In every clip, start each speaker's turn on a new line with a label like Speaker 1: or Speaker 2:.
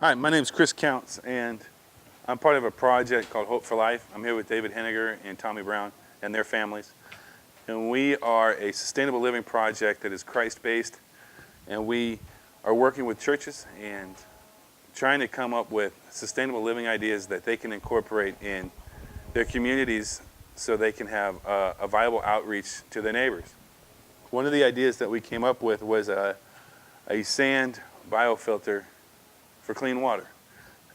Speaker 1: Hi, my name is Chris Counts, and I'm part of a project called Hope for Life. I'm here with David Henniger and Tommy Brown and their families. And we are a sustainable living project that is Christ-based, and we are working with churches and trying to come up with sustainable living ideas that they can incorporate in their communities so they can have a viable outreach to their neighbors. One of the ideas that we came up with was a sand biofilter for clean water.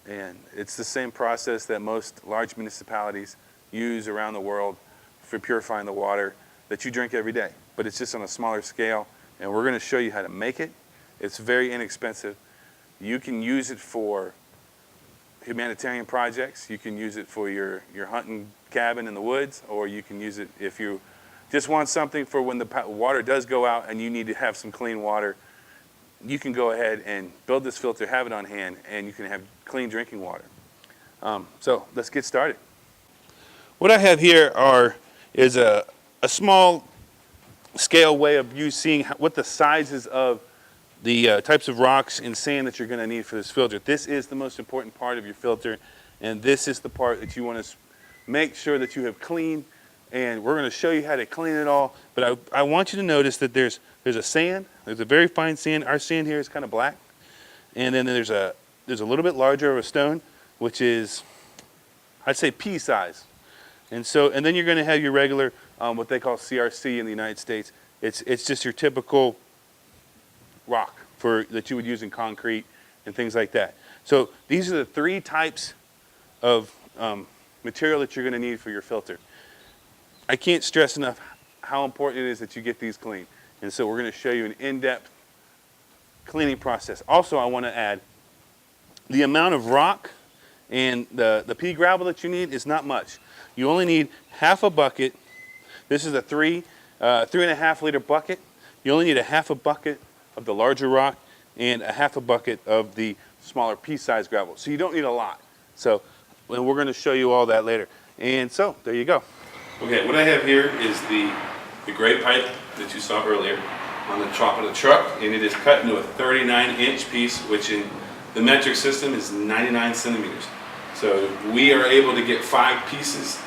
Speaker 1: And it's the same process that most large municipalities use around the world for purifying the water that you drink every day. But it's just on a smaller scale, and we're going to show you how to make it. It's very inexpensive. You can use it for humanitarian projects. You can use it for your hunting cabin in the woods, or you can use it if you just want something for when the water does go out and you need to have some clean water. You can go ahead and build this filter, have it on hand, and you can have clean drinking water. So let's get started. What I have here is a small scale way of you seeing what the sizes of the types of rocks and sand that you're going to need for this filter. This is the most important part of your filter, and this is the part that you want to make sure that you have clean, and we're going to show you how to clean it all. But I want you to notice that there's a sand. There's a very fine sand. Our sand here is kind of black, and then there's a little bit larger of a stone, which is, I'd say, pea size. And then you're going to have your regular what they call CRC in the United States. It's just your typical rock that you would use in concrete and things like that. So these are the three types of material that you're going to need for your filter. I can't stress enough how important it is that you get these clean. And so we're going to show you an in-depth cleaning process. Also, I want to add the amount of rock and the pea gravel that you need is not much. You only need half a bucket. This is a 3.5 liter bucket. You only need a half a bucket of the larger rock and a half a bucket of the smaller pea-sized gravel. So you don't need a lot. So we're going to show you all that later. And so there you go. Okay, what I have here is the gray pipe that you saw earlier on the top of the truck, and it is cut into a 39-inch piece, which in the metric system is 99 centimeters. So we are able to get 5 pieces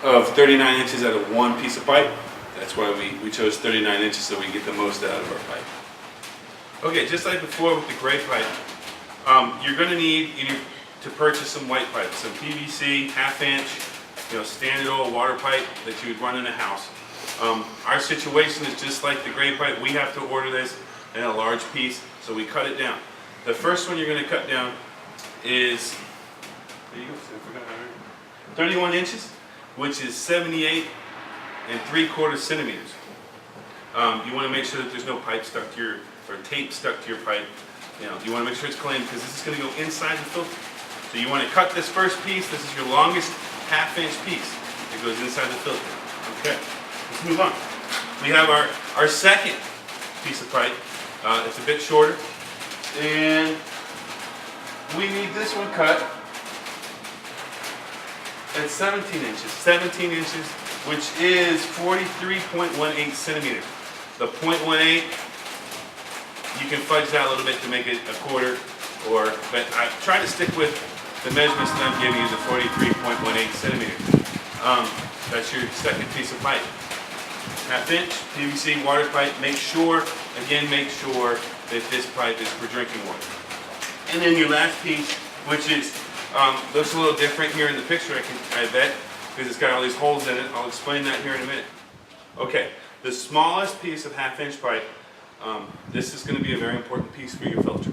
Speaker 1: of 39 inches out of one piece of pipe. That's why we chose 39 inches, so we get the most out of our pipe. Okay, just like before with the gray pipe, you're going to need to purchase some white pipe, some PVC, half-inch, standard old water pipe that you would run in a house. Our situation is just like the gray pipe. We have to order this in a large piece, so we cut it down. The first one you're going to cut down is 31 inches, which is 78 3/4 centimeters. You want to make sure that there's no pipe stuck to or tape stuck to your pipe. You want to make sure it's clean because this is going to go inside the filter. So you want to cut this first piece. This is your longest half-inch piece that goes inside the filter. Okay, let's move on. We have our second piece of pipe. It's a bit shorter, and we need this one cut at 17 inches. 17 inches, which is 43.18 centimeters. The 0.18, you can fudge that a little bit to make it a quarter, but I try to stick with the measurements that I'm giving you, the 43.18 centimeters. That's your second piece of pipe. Half-inch PVC water pipe. Make sure that this pipe is for drinking water. And then your last piece, which is looks a little different here in the picture, I bet, because it's got all these holes in it. I'll explain that here in a minute. Okay, the smallest piece of half-inch pipe. This is going to be a very important piece for your filter.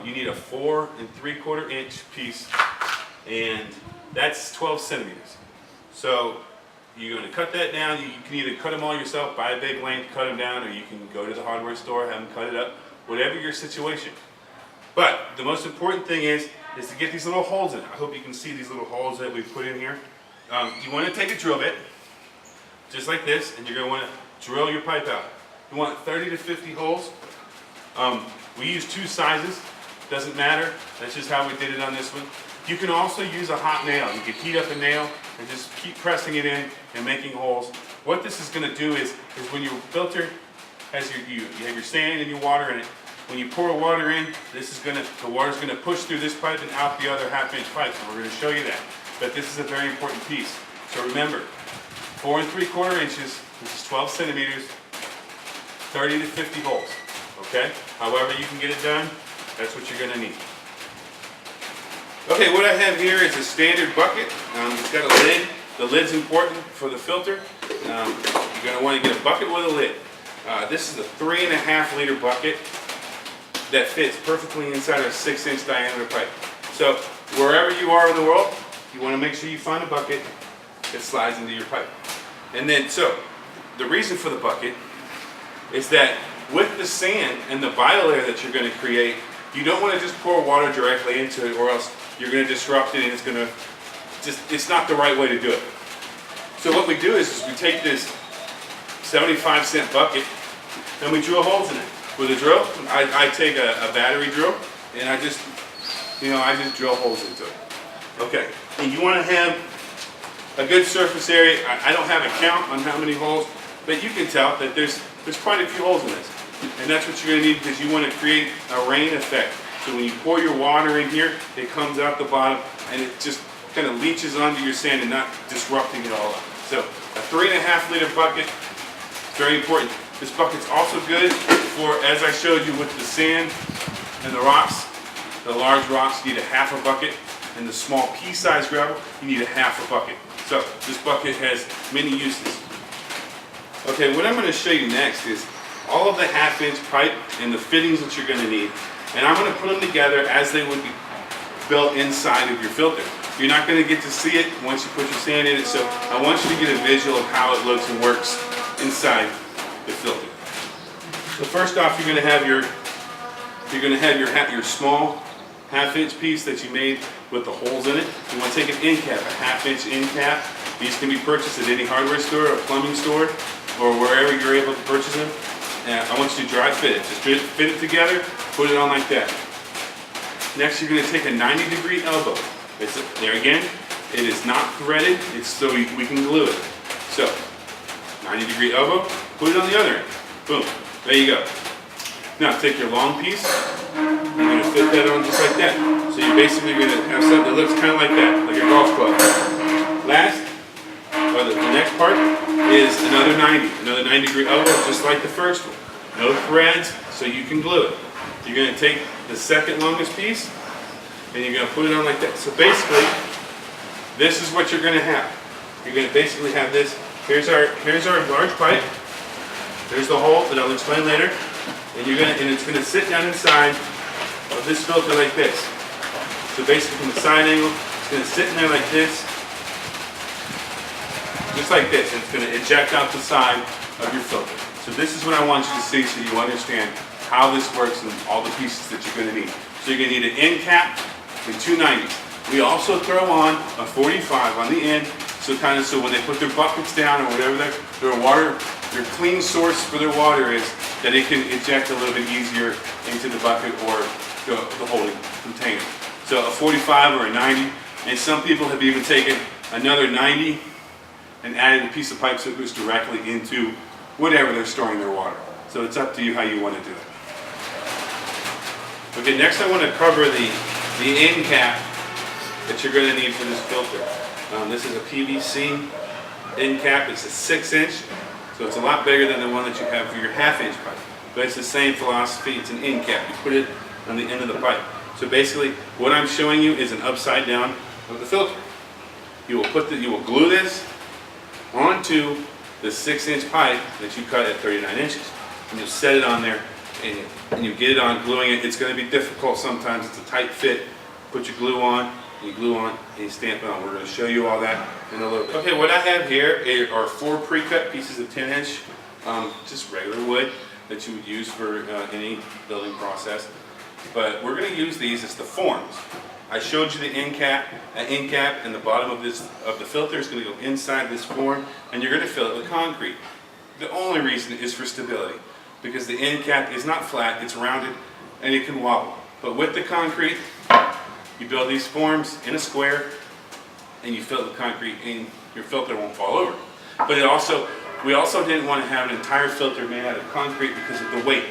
Speaker 1: You need a 4 3/4 inch piece, and that's 12 centimeters. So you're going to cut that down. You can either cut them all yourself, buy a big length, cut them down, or you can go to the hardware store, have them cut it up, whatever your situation. But the most important thing is to get these little holes in it. I hope you can see these little holes that we've put in here. You want to take a drill bit, just like this, and you're going to want to drill your pipe out. You want 30 to 50 holes. We use 2 sizes. Doesn't matter. That's just how we did it on this one. You can also use a hot nail. You can heat up a nail and just keep pressing it in and making holes. What this is going to do is when your filter has you have your sand and your water in it, when you pour water in, the water's gonna push through this pipe and out the other 1/2 inch pipe. And we're gonna show you that. But this is a very important piece. So remember, 4 3/4 inches, which is 12 centimeters, 30 to 50 holes. Okay? However you can get it done, that's what you're gonna need. Okay, what I have here is a standard bucket. It's got a lid. The lid's important for the filter. You're gonna wanna get a bucket with a lid. This is a 3.5 liter bucket that fits perfectly inside a 6-inch diameter pipe. So wherever you are in the world, you want to make sure you find a bucket that slides into your pipe. And then, so the reason for the bucket is that with the sand and the biolayer that you're going to create, you don't want to just pour water directly into it, or else you're going to disrupt it and it's not the right way to do it. So what we do is we take this 75-cent bucket and we drill holes in it. With a drill, I take a battery drill and I just drill holes into it. Okay, and you want to have a good surface area. I don't have a count on how many holes, but you can tell that there's quite a few holes in this. And that's what you're going to need, because you want to create a rain effect. So when you pour your water in here, it comes out the bottom and it just kind of leaches onto your sand and not disrupting it all up. So a 3.5 liter bucket, very important. This bucket's also good for, as I showed you with the sand and the rocks, the large rocks you need a 1/2 bucket, and the small pea-sized gravel you need a 1/2 bucket. So this bucket has many uses. Okay, what I'm going to show you next is all of the 1/2 inch pipe and the fittings that you're going to need, and I'm going to put them together as they would be built inside of your filter. You're not going to get to see it once you put your sand in it, so I want you to get a visual of how it looks and works inside the filter. So first off, you're going to have your small 1/2 inch piece that you made with the holes in it. You want to take an end cap, a 1/2 inch end cap. These can be purchased at any hardware store or plumbing store or wherever you're able to purchase them. And I want you to dry fit it. Just fit it together, put it on like that. Next, you're going to take a 90-degree elbow. There again, it is not threaded, it's so we can glue it. So, 90-degree elbow, put it on the other end. Boom, there you go. Now take your long piece, you're going to fit that on just like that. So you're basically going to have something that looks kind of like that, like a golf club. Last, or the next part, is another 90-degree elbow, just like the first one. No threads, so you can glue it. You're going to take the second longest piece, and you're going to put it on like that. So basically, this is what you're going to have. You're going to basically have this. Here's our large pipe. There's the hole that I'll explain later, and it's going to sit down inside of this filter like this. So basically, from the side angle, it's going to sit in there like this, just like this. And it's going to eject out the side of your filter. So this is what I want you to see, so you understand how this works and all the pieces that you're going to need. So you're going to need an end cap and two 90s. We also throw on a 45 on the end, so when they put their buckets down or whatever their clean source for their water is, that it can eject a little bit easier into the bucket or the holding container. So a 45 or a 90, and some people have even taken another 90 and added a piece of pipe so it goes directly into whatever they're storing their water. So it's up to you how you want to do it. Okay, next I want to cover the end cap that you're going to need for this filter. This is a PVC end cap. It's a 6-inch, so it's a lot bigger than the one that you have for your 1/2 inch pipe. But it's the same philosophy. It's an end cap. You put it on the end of the pipe. So basically, what I'm showing you is an upside down of the filter. You will glue this onto the 6-inch pipe that you cut at 39 inches. And you'll set it on there, and you get it on, gluing it. It's going to be difficult sometimes. It's a tight fit. Put your glue on, you glue on, and you stamp it on. We're going to show you all that in a little bit. Okay, what I have here are 4 pre-cut pieces of 10-inch, just regular wood that you would use for any building process. But we're going to use these as the forms. I showed you the end cap, and the bottom of the filter is going to go inside this form, and you're going to fill it with concrete. The only reason is for stability, because the end cap is not flat, it's rounded, and it can wobble. But with the concrete, you build these forms in a square, and you fill it with concrete, and your filter won't fall over. But we also didn't want to have an entire filter made out of concrete because of the weight.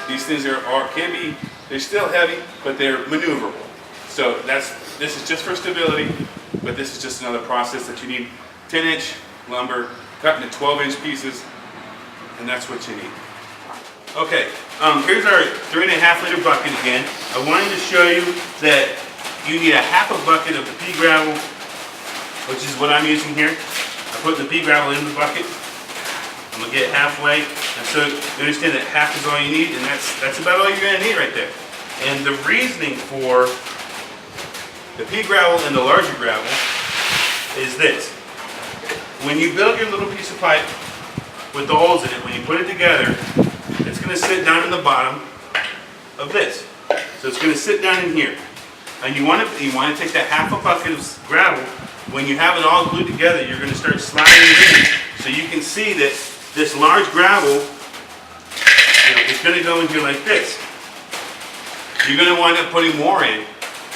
Speaker 1: These things they're still heavy, but they're maneuverable. So this is just for stability, but this is just another process that you need 10-inch lumber cut into 12-inch pieces, and that's what you need. Okay, here's our 3.5-liter bucket again. I wanted to show you that you need a half a bucket of the pea gravel, which is what I'm using here. I put the pea gravel in the bucket. I'm gonna get halfway, and so you understand that half is all you need, and that's about all you're gonna need right there. And the reasoning for the pea gravel and the larger gravel is this. When you build your little piece of pipe with the holes in it, when you put it together, it's going to sit down in the bottom of this. So it's going to sit down in here. And you want to take that half a bucket of gravel. When you have it all glued together, you're going to start sliding it in. So you can see that this large gravel, is going to go in here like this. You're going to wind up putting more in,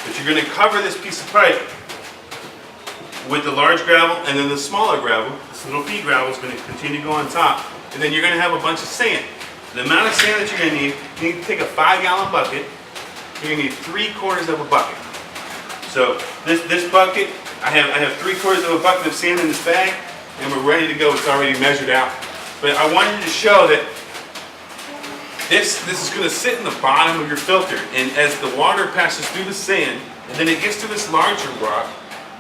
Speaker 1: but you're going to cover this piece of pipe with the large gravel, and then the smaller gravel, this little pea gravel, is going to continue to go on top, and then you're going to have a bunch of sand. The amount of sand that you're going to need, you need to take a 5-gallon bucket. You're going to need 3/4 of a bucket. So this bucket, I have 3/4 of a bucket of sand in this bag, and we're ready to go. It's already measured out. But I wanted to show that this is going to sit in the bottom of your filter, and as the water passes through the sand, and then it gets to this larger rock,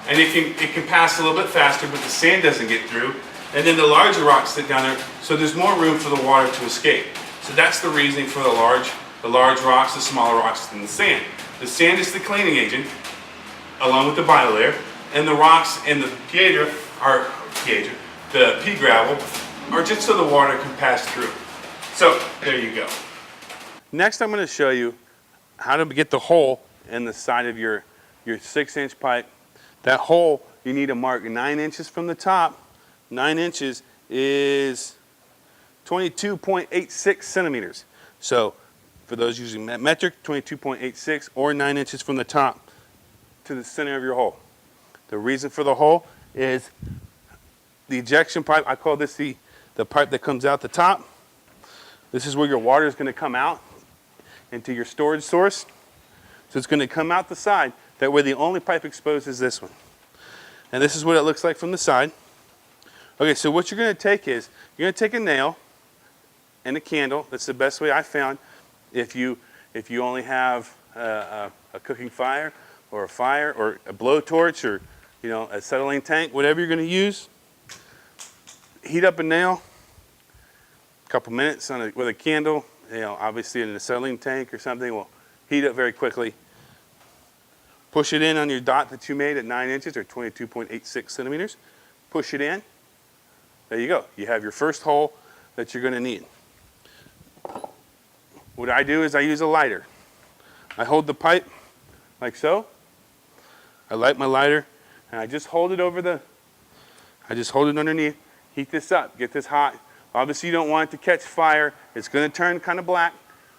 Speaker 1: and it can pass a little bit faster, but the sand doesn't get through. And then the larger rocks sit down there, so there's more room for the water to escape. So that's the reasoning for the large rocks, the smaller rocks, and the sand. The sand is the cleaning agent, along with the biolayer, and the rocks and the the pea gravel are just so the water can pass through. So there you go. Next, I'm going to show you how to get the hole in the side of your 6-inch pipe. That hole, you need to mark 9 inches from the top. 9 inches is 22.86 centimeters. So for those using metric, 22.86 or 9 inches from the top to the center of your hole. The reason for the hole is the ejection pipe. I call this the pipe that comes out the top. This is where your water is going to come out into your storage source. So it's going to come out the side. That way the only pipe exposed is this one. And this is what it looks like from the side. Okay, so what you're going to take is, you're going to take a nail and a candle. That's the best way I found. If you only have a cooking fire or a blowtorch or a acetylene tank, whatever you're going to use, heat up a nail, a couple minutes with a candle. Obviously in an acetylene tank or something will heat up very quickly. Push it in on your dot that you made at 9 inches or 22.86 centimeters. Push it in. There you go. You have your first hole that you're going to need. What I do is I use a lighter. I hold the pipe like so. I light my lighter and I just hold it underneath. Heat this up. Get this hot. Obviously you don't want it to catch fire. It's going to turn kind of black,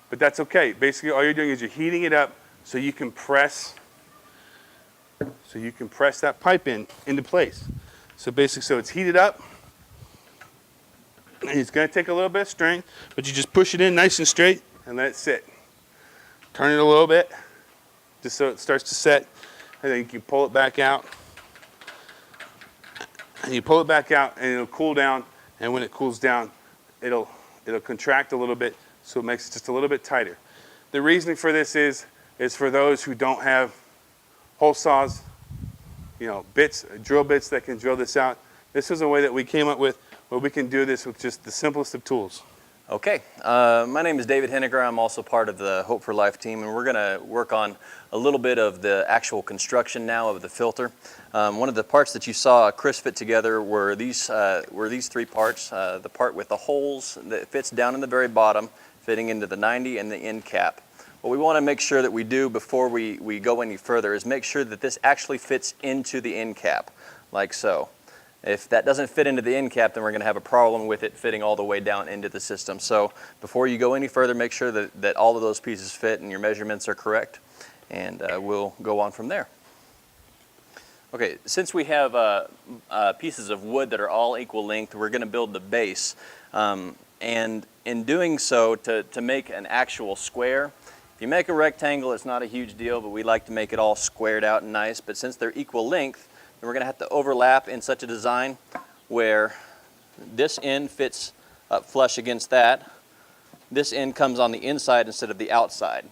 Speaker 1: but that's okay. Basically all you're doing is you're heating it up so you can press that pipe into place. So basically, so it's heated up. And it's going to take a little bit of strength, but you just push it in nice and straight and let it sit. Turn it a little bit, just so it starts to set, and then you can pull it back out. And you pull it back out, and it'll cool down. And when it cools down, it'll contract a little bit, so it makes it just a little bit tighter. The reasoning for this is for those who don't have hole saws, drill bits that can drill this out. This is a way that we came up with where we can do this with just the simplest of tools.
Speaker 2: Okay, my name is David Henniger. I'm also part of the Hope for Life team, and we're going to work on a little bit of the actual construction now of the filter. One of the parts that you saw Chris fit together were these 3 parts. The part with the holes that fits down in the very bottom, fitting into the 90 and the end cap. What we want to make sure that we do before we go any further is make sure that this actually fits into the end cap, like so. If that doesn't fit into the end cap, then we're going to have a problem with it fitting all the way down into the system. So before you go any further, make sure that all of those pieces fit and your measurements are correct, and we'll go on from there. Okay, since we have pieces of wood that are all equal length, we're going to build the base. And in doing so, to make an actual square, if you make a rectangle, it's not a huge deal, but we like to make it all squared out and nice. But since they're equal length, then we're going to have to overlap in such a design where this end fits up flush against that. This end comes on the inside instead of the outside.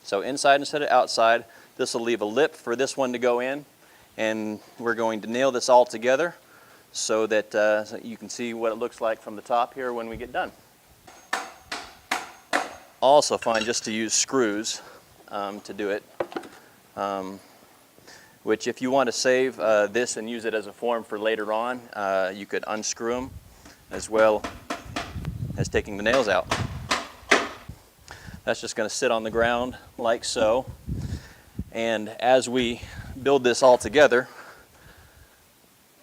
Speaker 2: So inside instead of outside, this will leave a lip for this one to go in. And we're going to nail this all together so that so you can see what it looks like from the top here when we get done. Also fine just to use screws to do it, which if you want to save this and use it as a form for later on, you could unscrew them as well as taking the nails out. That's just going to sit on the ground like so, and as we build this all together,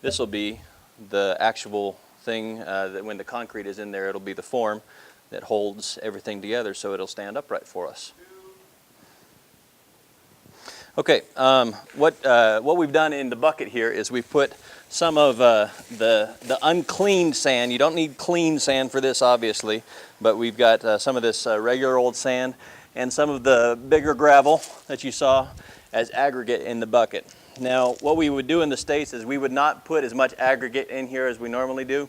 Speaker 2: this will be the actual thing that when the concrete is in there, it'll be the form that holds everything together so it'll stand upright for us. Okay, what we've done in the bucket here is we've put some of the uncleaned sand. You don't need clean sand for this, obviously, but we've got some of this regular old sand and some of the bigger gravel that you saw as aggregate in the bucket. Now, what we would do in the States is we would not put as much aggregate in here as we normally do,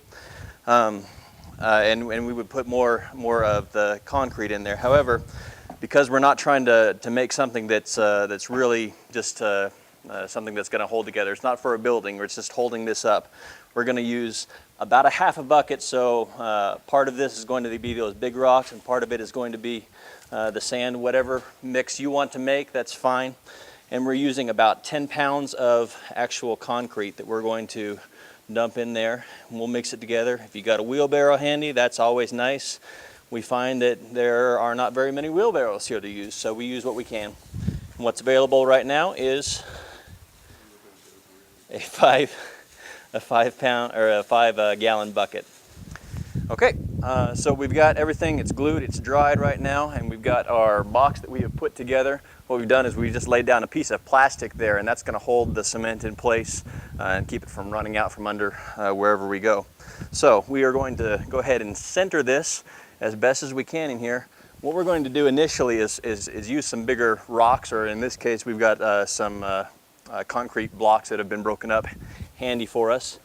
Speaker 2: and we would put more of the concrete in there. However, because we're not trying to make something that's really just something that's going to hold together, it's not for a building, it's just holding this up. We're going to use about a half a bucket, so part of this is going to be those big rocks, and part of it is going to be the sand. Whatever mix you want to make, that's fine. And we're using about 10 pounds of actual concrete that we're going to dump in there. And we'll mix it together. If you got a wheelbarrow handy, that's always nice. We find that there are not very many wheelbarrows here to use, so we use what we can. And what's available right now is a 5 gallon bucket. Okay, so we've got everything. It's glued, it's dried right now, and we've got our box that we have put together. What we've done is we just laid down a piece of plastic there, and that's going to hold the cement in place and keep it from running out from under wherever we go. So we are going to go ahead and center this as best as we can in here. What we're going to do initially is use some bigger rocks, or in this case we've got some concrete blocks that have been broken up handy for us.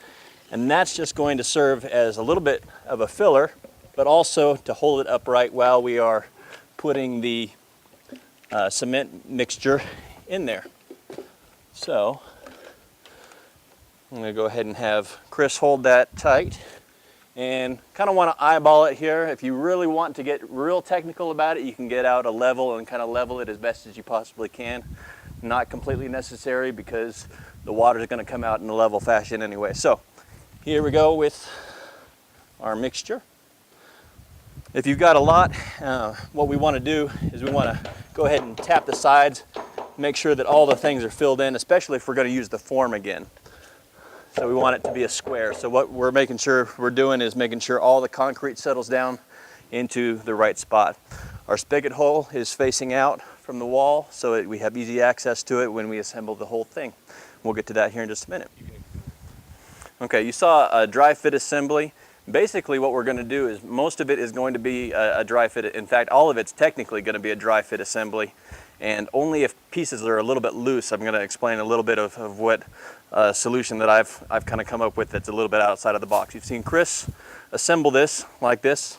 Speaker 2: And that's just going to serve as a little bit of a filler, but also to hold it upright while we are putting the cement mixture in there. So I'm going to go ahead and have Chris hold that tight, and kind of want to eyeball it here. If you really want to get real technical about it, you can get out a level and kind of level it as best as you possibly can. Not completely necessary because the water is going to come out in a level fashion anyway. So here we go with our mixture. If you've got a lot, what we want to do is we want to go ahead and tap the sides, make sure that all the things are filled in, especially if we're going to use the form again. So we want it to be a square. So what we're making sure we're doing is making sure all the concrete settles down into the right spot. Our spigot hole is facing out from the wall so that we have easy access to it when we assemble the whole thing. We'll get to that here in just a minute. Okay, you saw a dry fit assembly. Basically what we're going to do is most of it is going to be a dry fit. In fact, all of it's technically going to be a dry fit assembly, and only if pieces are a little bit loose, I'm going to explain a little bit of what solution that I've kind of come up with that's a little bit outside of the box. You've seen Chris assemble this like this.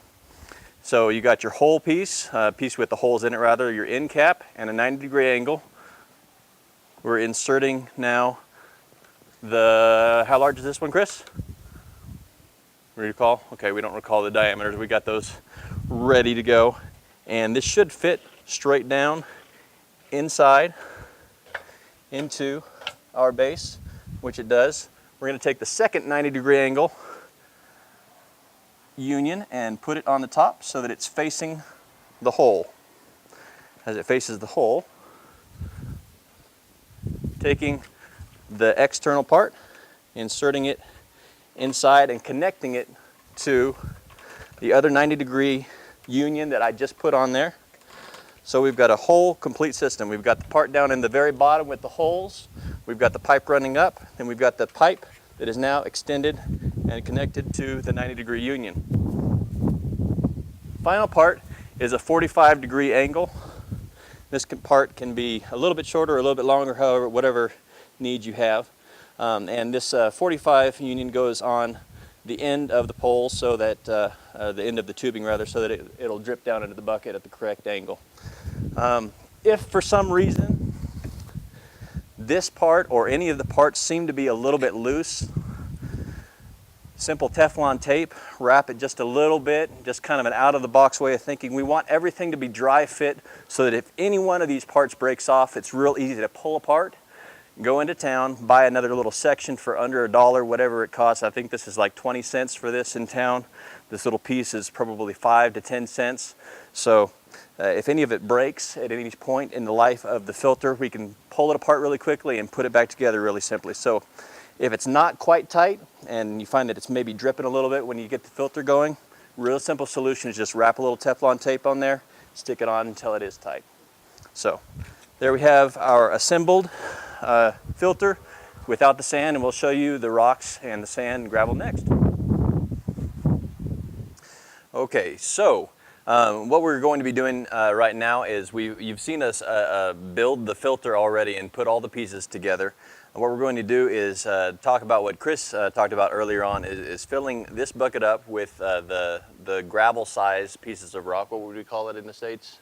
Speaker 2: So you got your whole piece, piece with the holes in it rather, your end cap and a 90-degree angle. We're inserting now how large is this one, Chris? Recall? Okay, we don't recall the diameters. We got those ready to go. And this should fit straight down inside into our base, which it does. We're going to take the second 90-degree angle union and put it on the top so that it's facing the hole. As it faces the hole, taking the external part, inserting it inside and connecting it to the other 90-degree union that I just put on there. So we've got a whole complete system. We've got the part down in the very bottom with the holes, we've got the pipe running up, and we've got the pipe that is now extended and connected to the 90-degree union. final part is a 45-degree angle. This part can be a little bit shorter or a little bit longer, however, whatever need you have. And this 45 union goes on the end of the pole, so that the end of the tubing rather, so that it'll drip down into the bucket at the correct angle. If for some reason this part or any of the parts seem to be a little bit loose, simple Teflon tape, wrap it just a little bit, just kind of an out-of-the-box way of thinking. We want everything to be dry fit so that if any one of these parts breaks off, it's real easy to pull apart, go into town, buy another little section for under $1, whatever it costs. I think this is like 20 cents for this in town. This little piece is probably 5 to 10 cents. So if any of it breaks at any point in the life of the filter, we can pull it apart really quickly and put it back together really simply. So if it's not quite tight and you find that it's maybe dripping a little bit when you get the filter going, real simple solution is just wrap a little Teflon tape on there, stick it on until it is tight. So there we have our assembled filter without the sand, and we'll show you the rocks and the sand and gravel next. Okay, so what we're going to be doing right now is you've seen us build the filter already and put all the pieces together. And what we're going to do is talk about what Chris talked about earlier on, is filling this bucket up with the gravel size pieces of rock. What would we call it in the States?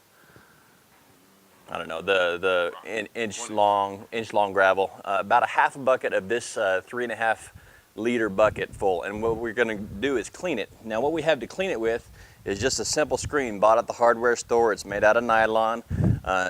Speaker 2: I don't know, the inch long gravel. About a half a bucket of this 3.5 liter bucket full. And what we're gonna do is clean it. Now what we have to clean it with is just a simple screen bought at the hardware store. It's made out of nylon.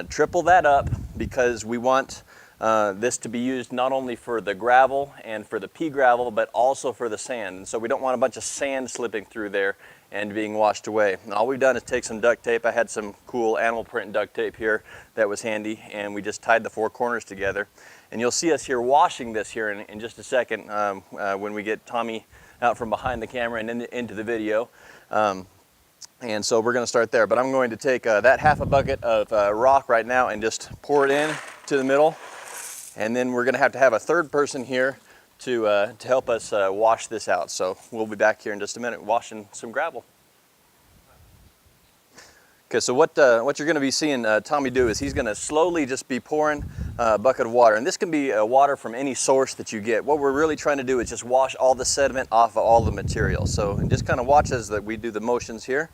Speaker 2: Triple that up because we want this to be used not only for the gravel and for the pea gravel, but also for the sand. And so we don't want a bunch of sand slipping through there and being washed away. And all we've done is take some duct tape. I had some cool animal print duct tape here that was handy, and we just tied the 4 corners together. And you'll see us here washing this here in just a second when we get Tommy out from behind the camera and into the video. And so we're going to start there. But I'm going to take that half a bucket of rock right now and just pour it in to the middle. And then we're going to have a third person here to help us wash this out. So we'll be back here in just a minute washing some gravel. Okay, so what you're going to be seeing Tommy do is he's going to slowly just be pouring a bucket of water. And this can be water from any source that you get. What we're really trying to do is just wash all the sediment off of all the material. So just kind of watch as we do the motions here.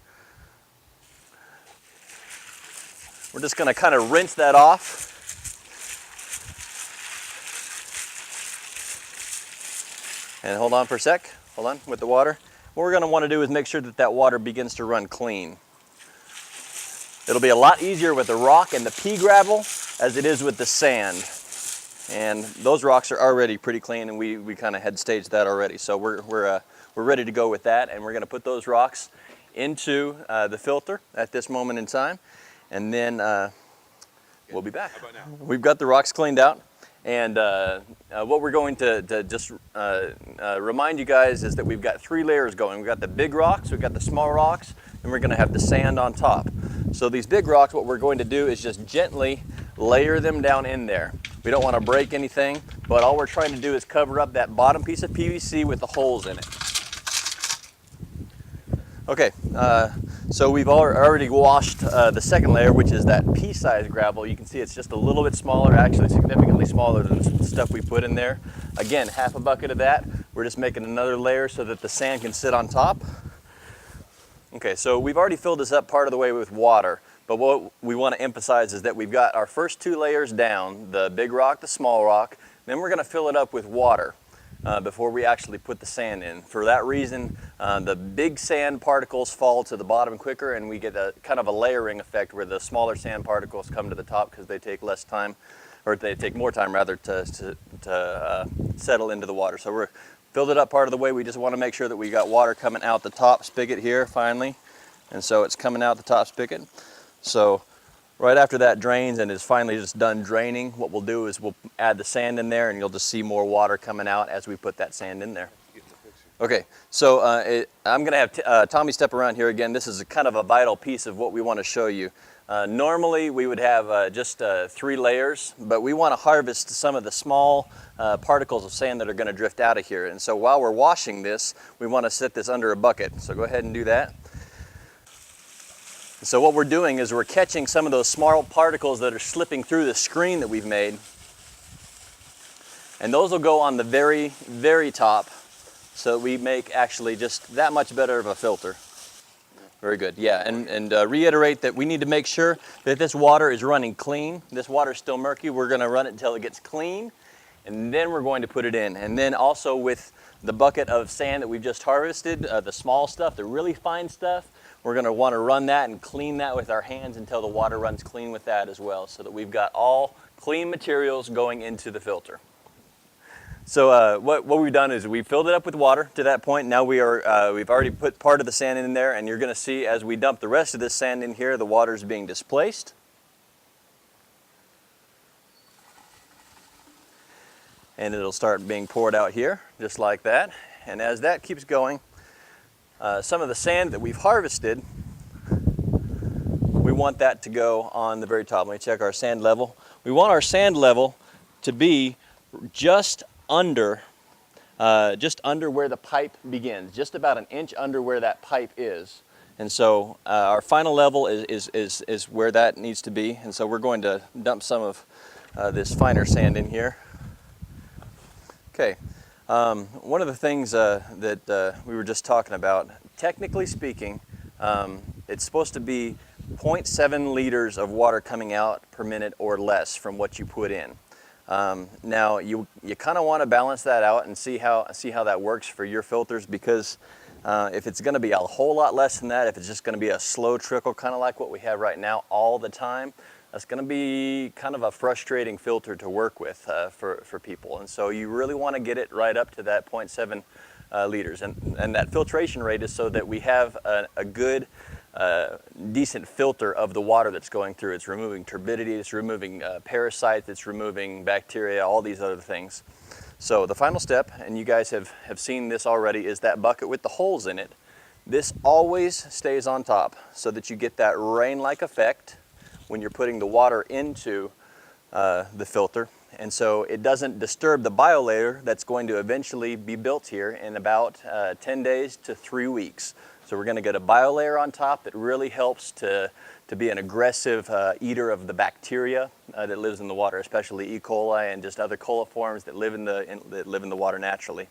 Speaker 2: We're just going to kind of rinse that off. And hold on for a sec, hold on with the water. What we're gonna wanna do is make sure that that water begins to run clean. It'll be a lot easier with the rock and the pea gravel as it is with the sand. And those rocks are already pretty clean, and we kind of had staged that already. So we're ready to go with that, and we're gonna put those rocks into the filter at this moment in time. And then we'll be back.
Speaker 1: How about now?
Speaker 2: We've got the rocks cleaned out. And what we're going to just remind you guys is that we've got 3 layers going. We've got the big rocks, we've got the small rocks, and we're going to have the sand on top. So these big rocks, what we're going to do is just gently layer them down in there. We don't want to break anything, but all we're trying to do is cover up that bottom piece of PVC with the holes in it. Okay, so we've already washed the second layer, which is that pea-sized gravel. You can see it's just a little bit smaller, actually significantly smaller than the stuff we put in there. Again, half a bucket of that. We're just making another layer so that the sand can sit on top. Okay, so we've already filled this up part of the way with water, but what we want to emphasize is that we've got our first 2 layers down, the big rock, the small rock, then we're going to fill it up with water. Before we actually put the sand in. For that reason, the big sand particles fall to the bottom quicker, and we get a kind of a layering effect where the smaller sand particles come to the top because they take less time, or they take more time rather to settle into the water. So we're filled it up part of the way. We just want to make sure that we got water coming out the top spigot here finally, and so it's coming out the top spigot. So right after that drains and is finally just done draining, what we'll do is we'll add the sand in there, and you'll just see more water coming out as we put that sand in there. Okay, so I'm going to have Tommy step around here again. This is kind of a vital piece of what we want to show you. Normally we would have just 3 layers, but we want to harvest some of the small particles of sand that are going to drift out of here. And so while we're washing this, we want to set this under a bucket. So go ahead and do that. So what we're doing is we're catching some of those small particles that are slipping through the screen that we've made. And those will go on the very, very top, so we make actually just that much better of a filter. Very good, yeah, and reiterate that we need to make sure that this water is running clean. This water is still murky. We're gonna run it until it gets clean, and then we're going to put it in. And then also with the bucket of sand that we've just harvested, the small stuff, the really fine stuff, we're gonna wanna run that and clean that with our hands until the water runs clean with that as well, so that we've got all clean materials going into the filter. So what we've done is we filled it up with water to that point. Now we've already put part of the sand in there, and you're gonna see as we dump the rest of this sand in here, the water's being displaced. And it'll start being poured out here, just like that. And as that keeps going, some of the sand that we've harvested, we want that to go on the very top. Let me check our sand level. We want our sand level to be just under where the pipe begins, just about an inch under where that pipe is. And so our final level is where that needs to be. And so we're going to dump some of this finer sand in here. Okay, one of the things that we were just talking about, technically speaking, it's supposed to be 0.7 liters of water coming out per minute or less from what you put in. Now you kind of want to balance that out and see how that works for your filters, because if it's going to be a whole lot less than that, if it's just going to be a slow trickle, kind of like what we have right now all the time, that's going to be kind of a frustrating filter to work with for people. And so you really want to get it right up to that 0.7 liters. And that filtration rate is so that we have a good, decent filter of the water that's going through. It's removing turbidity, it's removing parasites, it's removing bacteria, all these other things. So the final step, and you guys have seen this already, is that bucket with the holes in it. This always stays on top so that you get that rain-like effect when you're putting the water into the filter. And so it doesn't disturb the biolayer that's going to eventually be built here in about 10 days to 3 weeks. So we're going to get a biolayer on top that really helps to be an aggressive eater of the bacteria that lives in the water, especially E. coli and just other coliforms that live in the water naturally.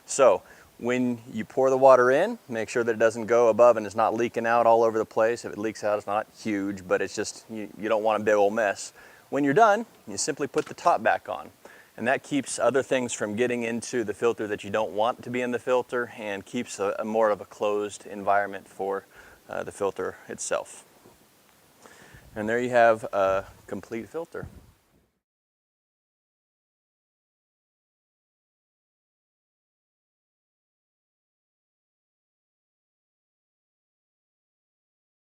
Speaker 2: So when you pour the water in, make sure that it doesn't go above and it's not leaking out all over the place. If it leaks out, it's not huge, but it's just, you don't want a big old mess. When you're done, you simply put the top back on. And that keeps other things from getting into the filter that you don't want to be in the filter, and keeps a more of a closed environment for the filter itself. And there you have a complete filter.